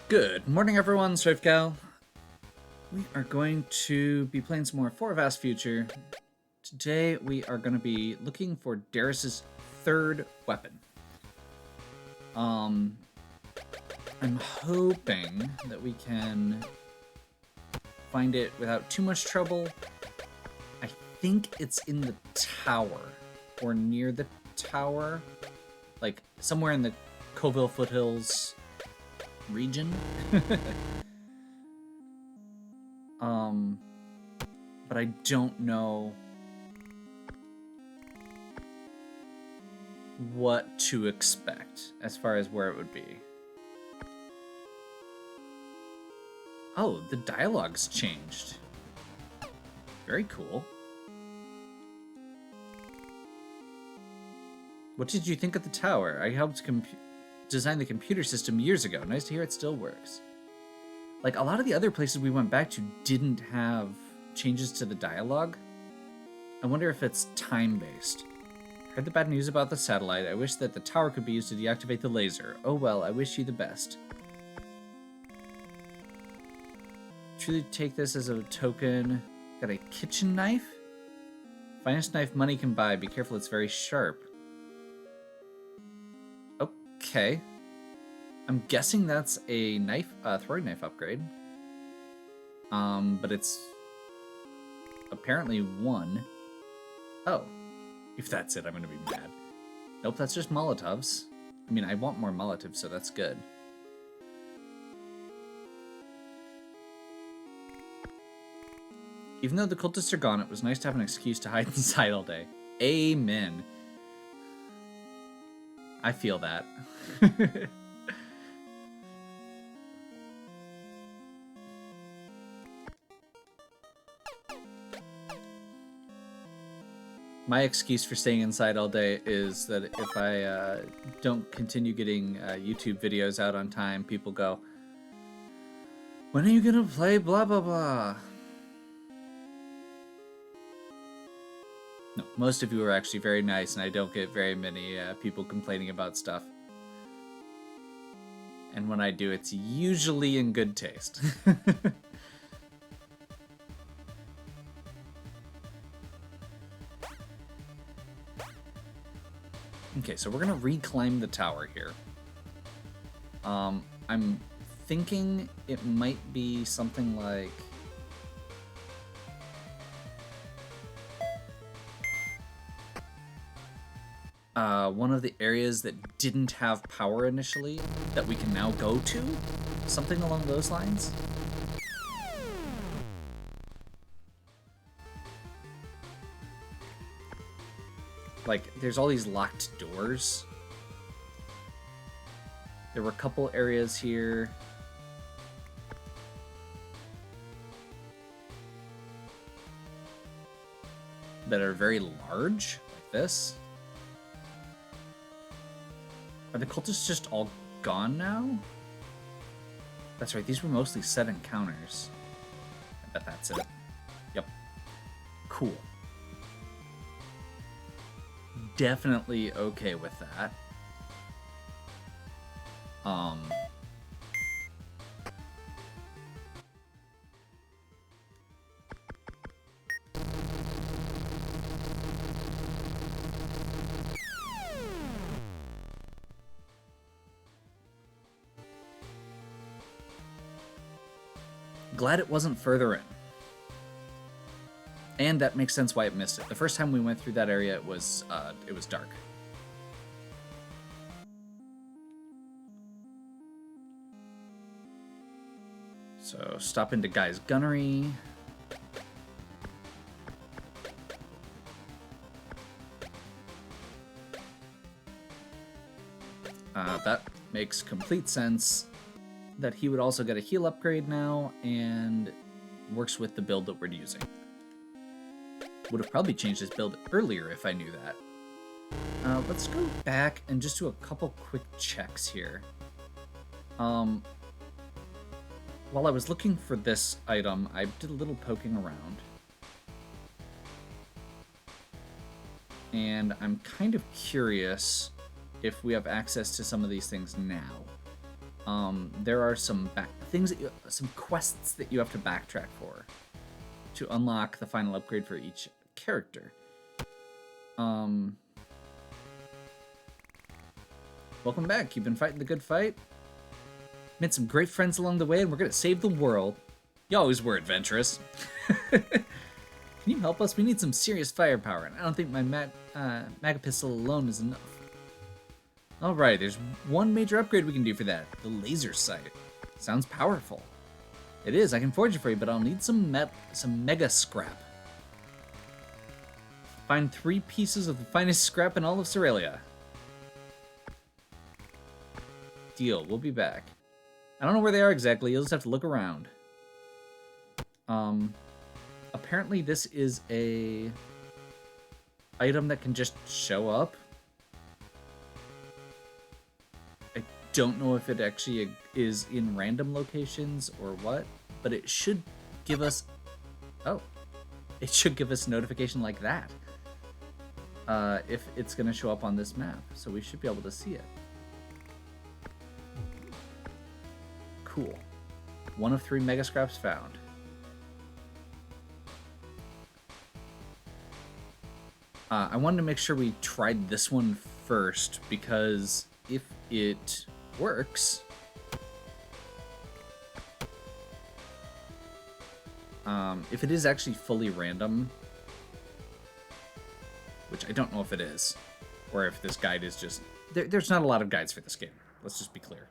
Good morning, everyone. SwiftGal. We are going to be playing some more For a Vast Future. Today, we are going to be looking for Darius's third weapon. I'm hoping that we can find it without too much trouble. I think it's in the tower, or near the tower, like somewhere in the Coville Foothills region. But I don't know what to expect as far as where it would be. Oh, the dialogue's changed. Very cool. What did you think of the tower? I helped design the computer system years ago. Nice to hear it still works. Like, a lot of the other places we went back to didn't have changes to the dialogue. I wonder if it's time-based. Heard the bad news about the satellite. I wish that the tower could be used to deactivate the laser. Oh well, I wish you the best. Truly take this as a token. Got a kitchen knife? Finest knife money can buy. Be careful, it's very sharp. Okay. I'm guessing that's a knife, throwing knife upgrade. But it's apparently one. Oh, if that's it, I'm gonna be mad. Nope, that's just Molotovs. I mean, I want more Molotovs, so that's good. Even though the cultists are gone, it was nice to have an excuse to hide inside all day. Amen. I feel that. My excuse for staying inside all day is that if I don't continue getting YouTube videos out on time, people go, when are you gonna play blah blah blah? No, most of you are actually very nice, and I don't get very many people complaining about stuff. And when I do, it's usually in good taste. Okay, so we're gonna reclimb the tower here. I'm thinking it might be something like one of the areas that didn't have power initially that we can now go to, something along those lines. Like, there's all these locked doors. There were a couple areas here. That are very large, like this. Are the cultists just all gone now? That's right, these were mostly set encounters. I bet that's it. Yep. Cool. Definitely okay with that. Glad it wasn't further in. And that makes sense why it missed it. The first time we went through that area, it was dark. So stop into Guy's Gunnery. That makes complete sense. That he would also get a heal upgrade now, and works with the build that we're using. Would have probably changed his build earlier if I knew that. Let's go back and just do a couple quick checks here. While I was looking for this item, I did a little poking around. And I'm kind of curious if we have access to some of these things now. there are some some quests that you have to backtrack for to unlock the final upgrade for each character. Welcome back. You've been fighting the good fight. Made some great friends along the way, and we're gonna save the world. You always were adventurous. Can you help us? We need some serious firepower, and I don't think my Maga Pistol alone is enough. Alright, there's one major upgrade we can do for that. The laser sight. Sounds powerful. It is, I can forge it for you, but I'll need some mega scrap. Find 3 pieces of the finest scrap in all of Cerealia. Deal, we'll be back. I don't know where they are exactly, you'll just have to look around. Apparently this is a item that can just show up. I don't know if it actually is in random locations or what, but it should give us... Oh. It should give us a notification like that. If it's going to show up on this map. So we should be able to see it. Cool. 1 of 3 mega scraps found. I wanted to make sure we tried this one first, because if it works, if it is actually fully random, which I don't know if it is, or if this guide is just... There's not a lot of guides for this game. Let's just be clear.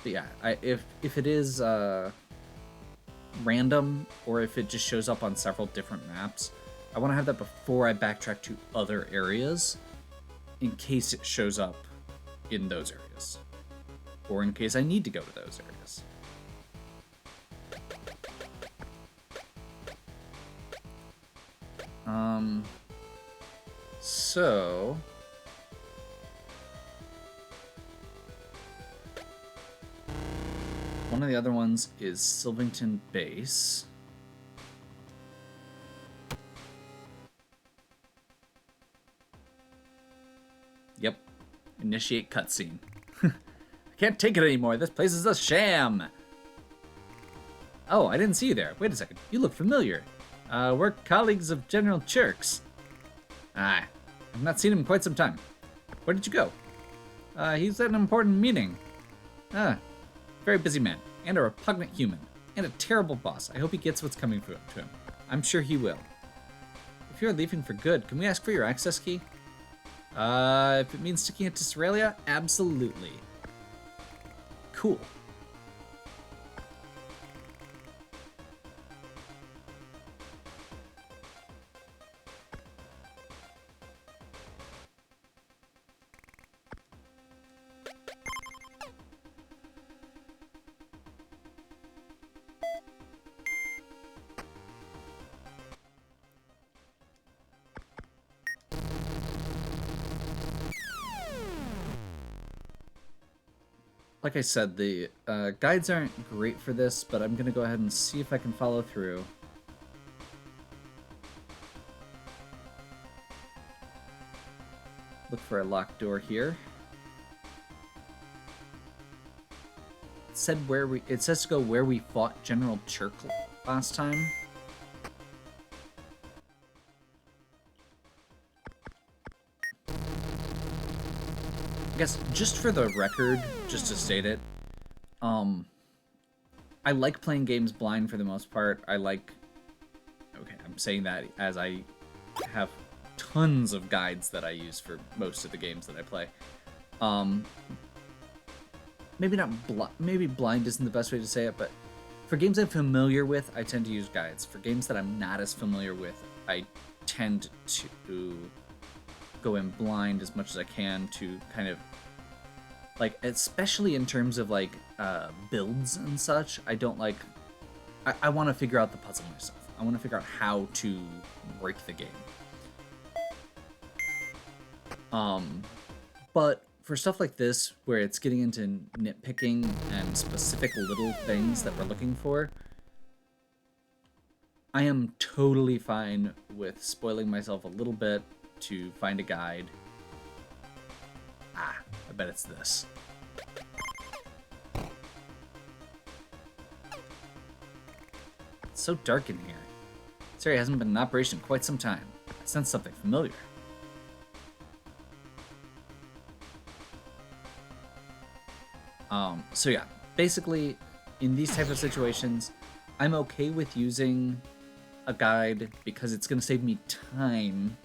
But yeah, if it is random, or if it just shows up on several different maps, I want to have that before I backtrack to other areas, in case it shows up in those areas, or in case I need to go to those areas. So... one of the other ones is Sylvington Base. Yep. Initiate cutscene. I can't take it anymore. This place is a sham. Oh, I didn't see you there. Wait a second. You look familiar. We're colleagues of General Chirks. Ah, I've not seen him in quite some time. Where did you go? He's at an important meeting. Very busy man, and a repugnant human, and a terrible boss. I hope he gets what's coming to him. I'm sure he will. If you're leaving for good, can we ask for your access key? If it means sticking it to Cerealia, absolutely. Cool. Like I said, the guides aren't great for this, but I'm going to go ahead and see if I can follow through. Look for a locked door here. It says to go where we fought General Chirk last time. I guess just for the record, just to state it, I like playing games blind for the most part. Okay, I'm saying that as I have tons of guides that I use for most of the games that I play. Maybe blind isn't the best way to say it, but for games I'm familiar with, I tend to use guides. For games that I'm not as familiar with, I tend to go in blind as much as I can to kind of, like, especially in terms of like builds and such. I don't like, I want to figure out the puzzle myself. I want to figure out how to break the game. But for stuff like this, where it's getting into nitpicking and specific little things that we're looking for, I am totally fine with spoiling myself a little bit to find a guide. I bet it's this. It's so dark in here. This area hasn't been in operation in quite some time. I sense something familiar. So yeah, basically, in these type of situations, I'm okay with using a guide because it's going to save me time.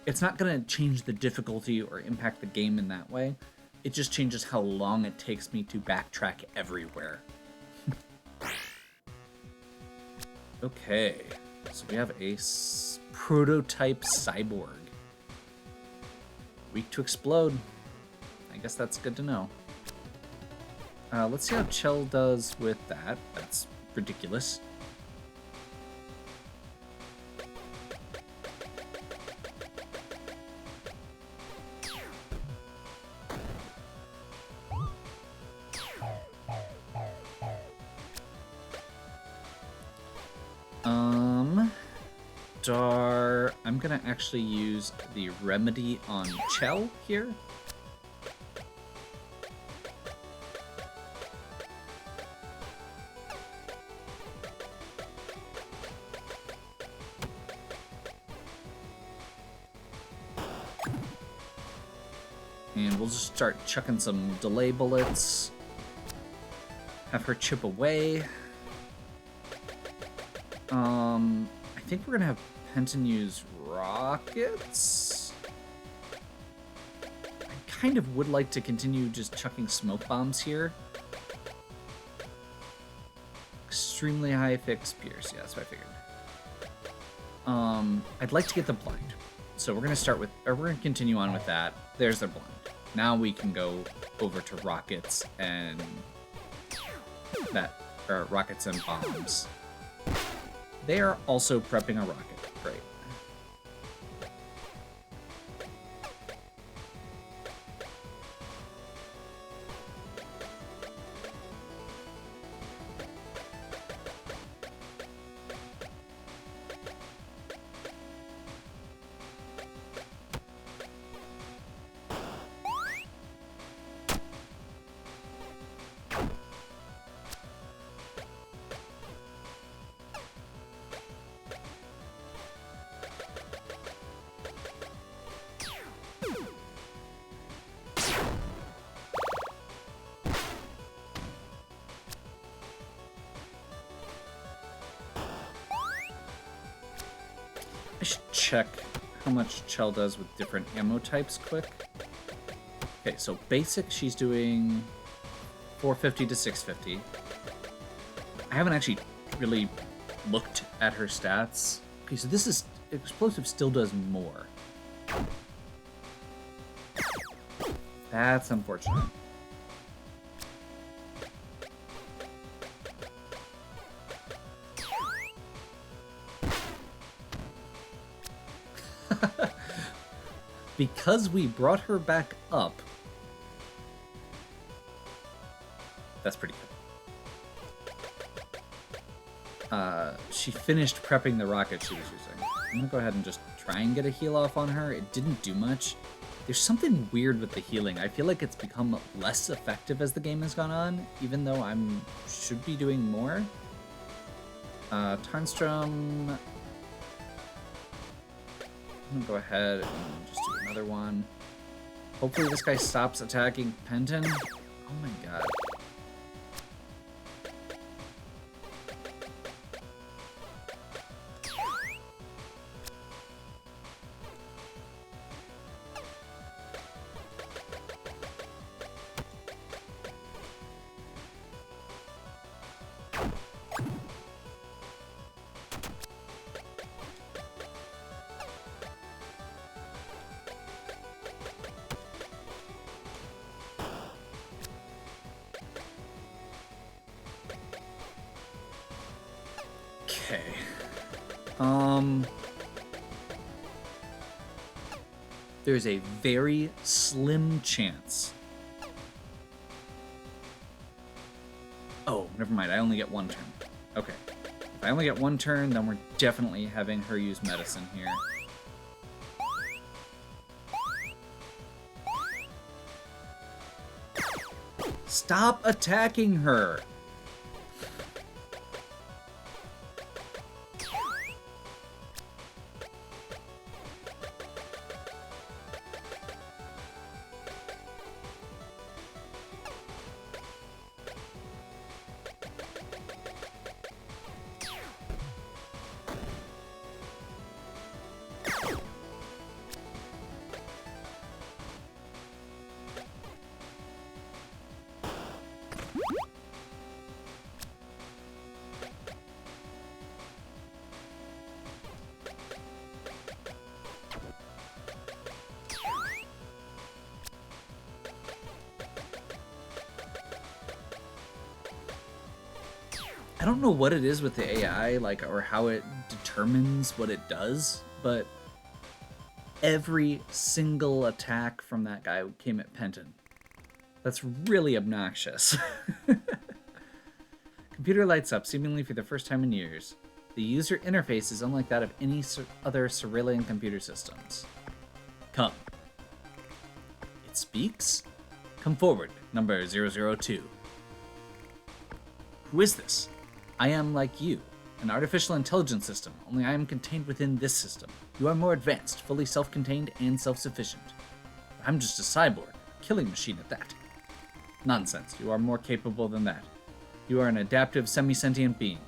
It's not going to change the difficulty or impact the game in that way. It just changes how long it takes me to backtrack everywhere. Okay, so we have a prototype cyborg. Weak to explode. I guess that's good to know. Let's see how Chell does with that. That's ridiculous. I'm gonna actually use the remedy on Chell here. And we'll just start chucking some delay bullets. Have her chip away. I think we're gonna have Penton use rockets. I kind of would like to continue just chucking smoke bombs here. Extremely high fixed pierce. Yeah, that's what I figured. I'd like to get the blind. So we're gonna continue on with that. There's their blind. Now we can go over to rockets and rockets and bombs. They are also prepping a rocket. Great. I should check how much Chell does with different ammo types quick. Okay, so basic, she's doing 450 to 650. I haven't actually really looked at her stats. Okay, so this is... Explosive still does more. That's unfortunate. Because we brought her back up. That's pretty good. She finished prepping the rocket she was using. I'm gonna go ahead and just try and get a heal off on her. It didn't do much. There's something weird with the healing. I feel like it's become less effective as the game has gone on, even though should be doing more. Tarnstrom. I'm gonna go ahead and just do another one. Hopefully this guy stops attacking Penton. Oh my god. Okay. There's a very slim chance. Oh, never mind. I only get one turn. Okay. If I only get one turn, then we're definitely having her use medicine here. Stop attacking her! I don't know what it is with the AI, like, or how it determines what it does, but every single attack from that guy came at Penton. That's really obnoxious. Computer lights up, seemingly for the first time in years. The user interface is unlike that of any other Cerulean computer systems. Come. It speaks? Come forward, number 002. Who is this? I am like you, an artificial intelligence system, only I am contained within this system. You are more advanced, fully self-contained, and self-sufficient. I'm just a cyborg, a killing machine at that. Nonsense, you are more capable than that. You are an adaptive, semi-sentient being.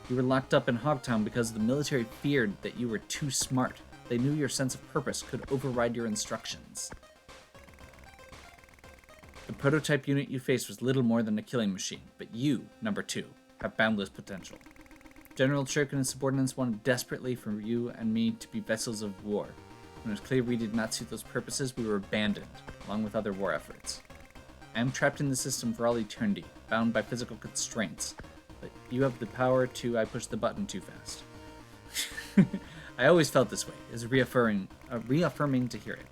You were locked up in Hogtown because the military feared that you were too smart. They knew your sense of purpose could override your instructions. The prototype unit you faced was little more than a killing machine, but you, number 2, have boundless potential. General Church and his subordinates wanted desperately for you and me to be vessels of war. When it was clear we did not suit those purposes, we were abandoned, along with other war efforts. I am trapped in the system for all eternity, bound by physical constraints, but you have the power to I push the button too fast. I always felt this way. It is reaffirming to hear it.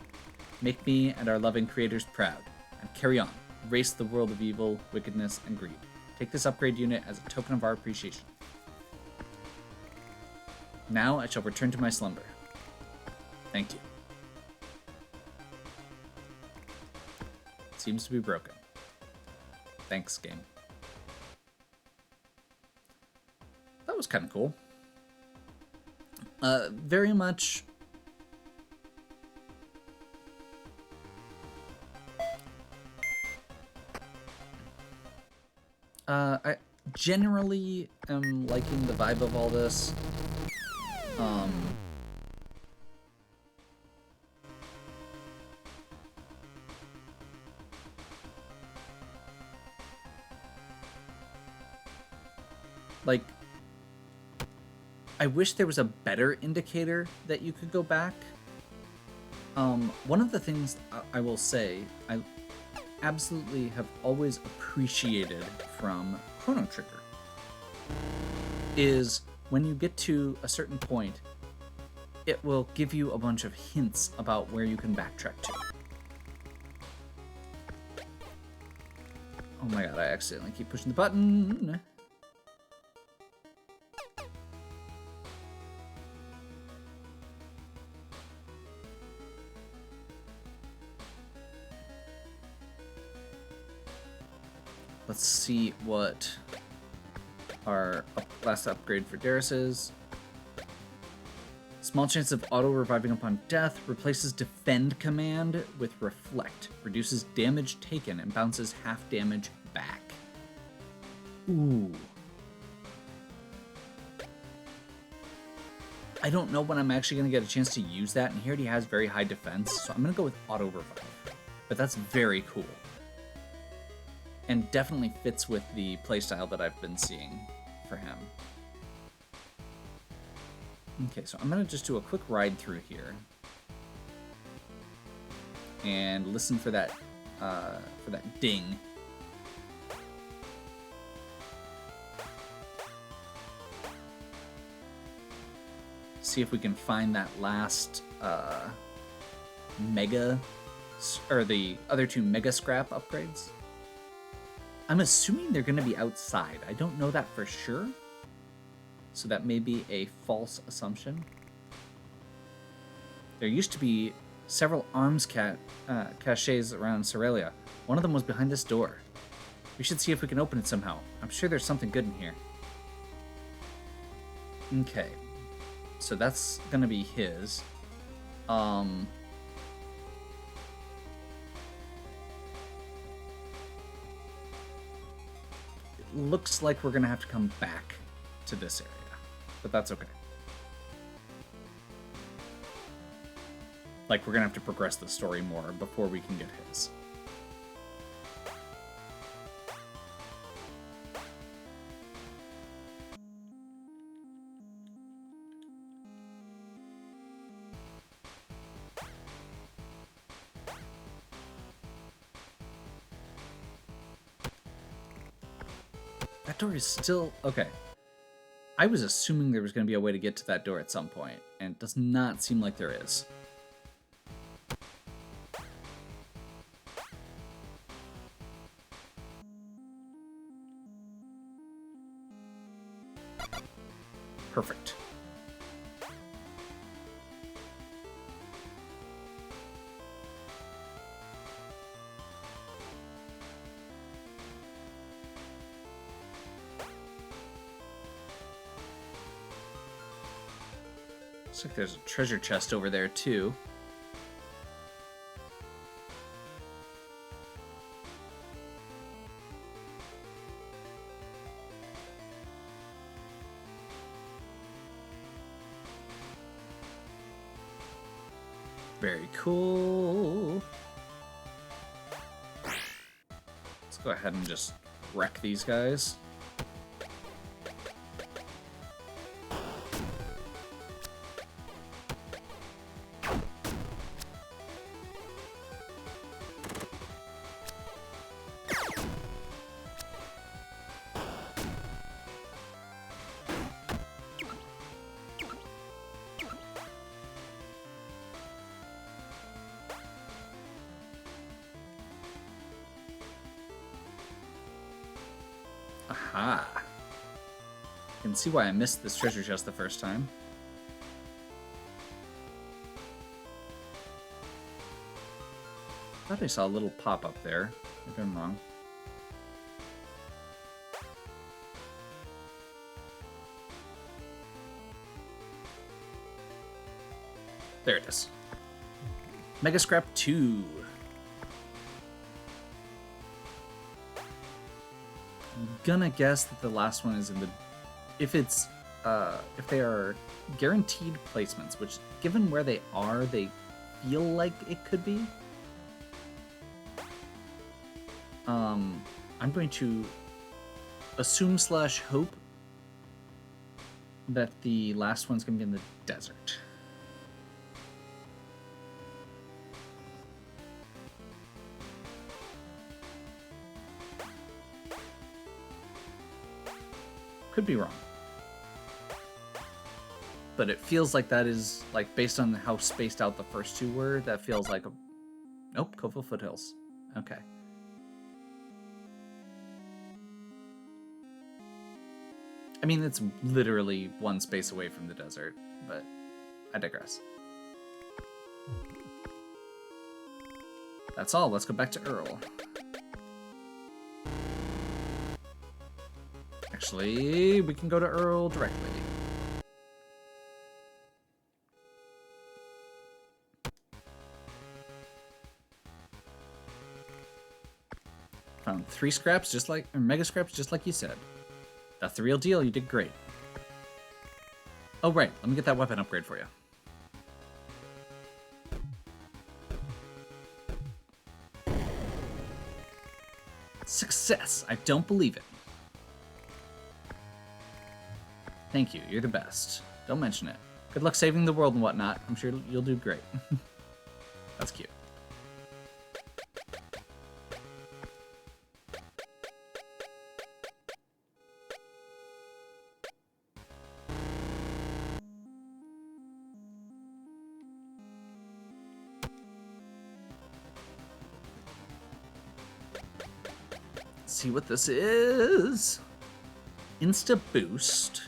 Make me and our loving creators proud, and carry on. Erase the world of evil, wickedness, and greed. Take this upgrade unit as a token of our appreciation. Now I shall return to my slumber. Thank you. Seems to be broken. Thanks, game. That was kind of cool. Very much... I generally am liking the vibe of all this. Like, I wish there was a better indicator that you could go back. One of the things I will say, I absolutely have always appreciated from Chrono Trigger is when you get to a certain point, it will give you a bunch of hints about where you can backtrack to. Oh my god, I accidentally keep pushing the button. Let's see what our last upgrade for Darius is. Small chance of auto-reviving upon death. Replaces defend command with reflect. Reduces damage taken and bounces half damage back. Ooh. I don't know when I'm actually going to get a chance to use that, and he already has very high defense, so I'm going to go with auto-revive. But that's very cool. And definitely fits with the playstyle that I've been seeing for him. Okay, so I'm gonna just do a quick ride through here and listen for that ding. See if we can find that last mega, or the other 2 mega scrap upgrades. I'm assuming they're going to be outside. I don't know that for sure. so that may be a false assumption. There used to be several arms caches around Cerelia. One of them was behind this door. We should see if we can open it somehow. I'm sure there's something good in here. Okay. So that's gonna be his. It looks like we're gonna have to come back to this area, but that's okay. Like, we're gonna have to progress the story more before we can get his. That door is still... Okay. I was assuming there was going to be a way to get to that door at some point, and it does not seem like there is. Perfect. Looks like there's a treasure chest over there, too. Very cool. Let's go ahead and just wreck these guys. Aha. I can see why I missed this treasure chest the first time. I thought I saw a little pop-up there. Maybe I'm wrong. There it is. Mega Scrap 2. I'm gonna guess that the last one is in the... If they are guaranteed placements, which, given where they are, they feel like it could be. I'm going to assume / hope that the last one's gonna be in the desert. Could be wrong. But it feels like that is, like, based on how spaced out the first two were, that feels like a... Nope, Coville Foothills. Okay. I mean, it's literally one space away from the desert, but I digress. That's all. Let's go back to Earl. Actually, we can go to Earl directly. Found 3 scraps, just like, or mega scraps, just like you said. That's the real deal. You did great. Oh, right. Let me get that weapon upgrade for you. Success. I don't believe it. Thank you. You're the best. Don't mention it. Good luck saving the world and whatnot. I'm sure you'll do great. That's cute. Let's see what this is. Insta Boost.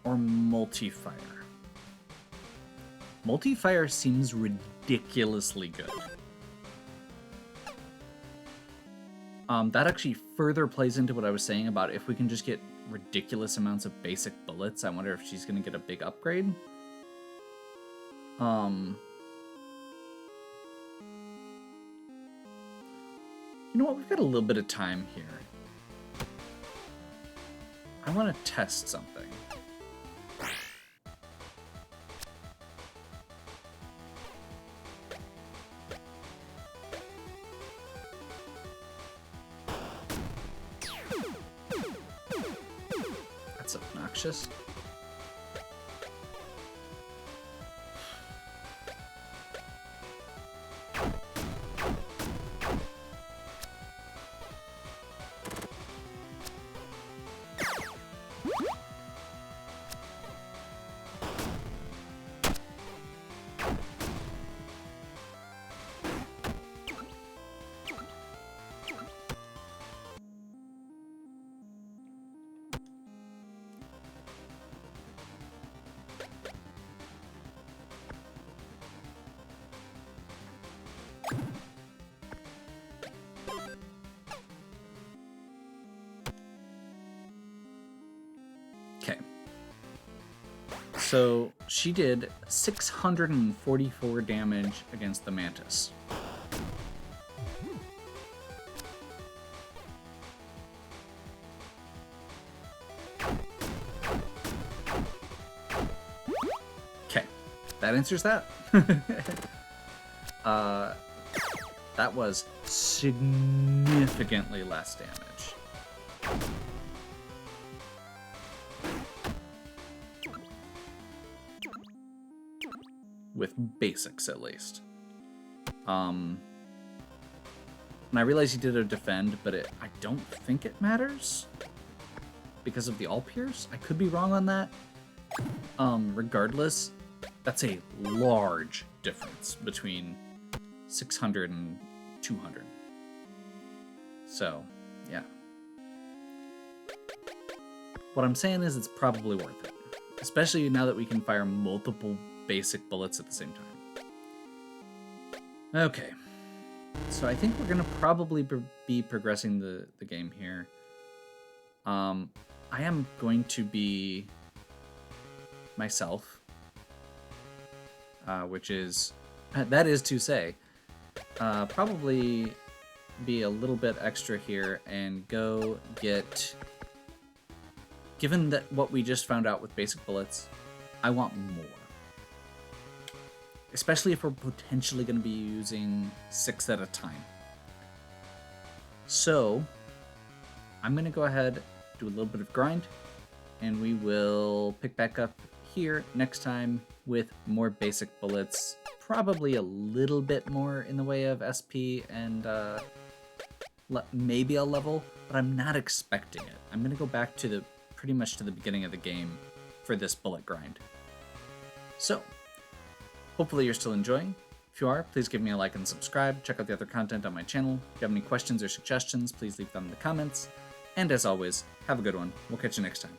or multi-fire? Multi-fire seems ridiculously good. That actually further plays into what I was saying about if we can just get ridiculous amounts of basic bullets. I wonder if she's going to get a big upgrade. You know what? We've got a little bit of time here. I want to test something. That's obnoxious. Okay. So she did 644 damage against the Mantis. Okay, that answers that. That was significantly less damage. With basics, at least. And I realize he did a defend, but I don't think it matters because of the all-pierce. I could be wrong on that. Regardless, that's a large difference between 600 and 200. So, yeah. What I'm saying is it's probably worth it, especially now that we can fire multiple basic bullets at the same time. Okay, so I think we're gonna probably be progressing the game here. I am going to be myself, which is, that is to say, probably be a little bit extra here and go get, given that what we just found out with basic bullets, I want more. Especially if we're potentially going to be using 6 at a time. So, I'm going to go ahead, do a little bit of grind, and we will pick back up here next time with more basic bullets. Probably a little bit more in the way of SP and maybe a level, but I'm not expecting it. I'm going to go back to pretty much to the beginning of the game for this bullet grind. So, hopefully you're still enjoying. If you are, please give me a like and subscribe. Check out the other content on my channel. If you have any questions or suggestions, please leave them in the comments. And as always, have a good one. We'll catch you next time.